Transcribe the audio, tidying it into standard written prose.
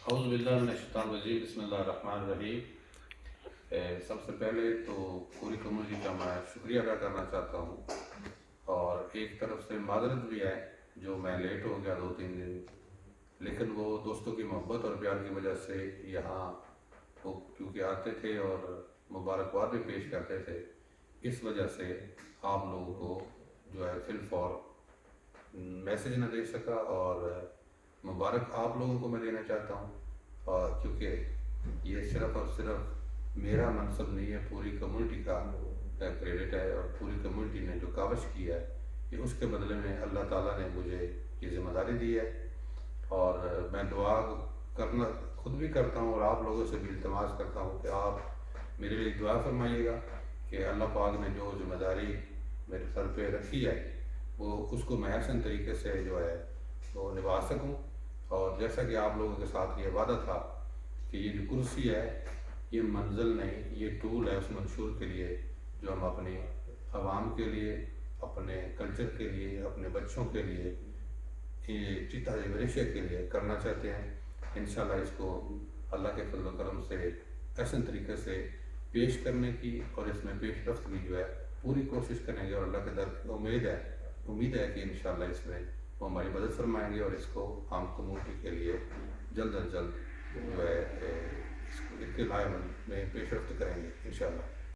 اعوذ باللہ من الشیطان الرجیم، بسم اللہ الرحمن الرحیم۔ سب سے پہلے تو پوری کمیونٹی کا میں شکریہ ادا کرنا چاہتا ہوں، اور ایک طرف سے معذرت بھی ہے جو میں لیٹ ہو گیا 2-3 دن، لیکن وہ دوستوں کی محبت اور پیار کی وجہ سے یہاں وہ کیونکہ آتے تھے اور مبارکباد بھی پیش کرتے تھے، اس وجہ سے آپ لوگوں کو جو ہے فی الفور میسج نہ دے سکا، اور مبارک آپ لوگوں کو میں دینا چاہتا ہوں، اور کیونکہ یہ صرف اور صرف میرا منصب نہیں ہے، پوری کمیونٹی کا کریڈٹ ہے، اور پوری کمیونٹی نے جو کاوش کی ہے کہ اس کے بدلے میں اللہ تعالیٰ نے مجھے یہ ذمہ داری دی ہے، اور میں دعا کرنا خود بھی کرتا ہوں اور آپ لوگوں سے بھی التماس کرتا ہوں کہ آپ میرے لیے دعا فرمائیے گا کہ اللہ پاک نے جو ذمہ داری میرے سر پہ رکھی ہے وہ اس کو میں احسن طریقے سے جو ہے وہ نبھا سکوں، اور جیسا کہ آپ لوگوں کے ساتھ یہ وعدہ تھا کہ یہ جو کرسی ہے یہ منزل نہیں، یہ ٹول ہے اس منشور کے لیے جو ہم اپنی عوام کے لیے، اپنے کلچر کے لیے، اپنے بچوں کے لیے، چتا ریشے کے لیے کرنا چاہتے ہیں۔ انشاءاللہ اس کو اللہ کے فضل و کرم سے احسن طریقے سے پیش کرنے کی اور اس میں پیش رفت کی جو ہے پوری کوشش کریں گے، اور اللہ کے در امید ہے کہ انشاءاللہ اس میں وہ ہماری مدد فرمائیں گے، اور اس کو عام کمیونٹی کے لیے جلد از جلد جو ہے اس کے لائے میں پیش رفت کریں گے انشاءاللہ۔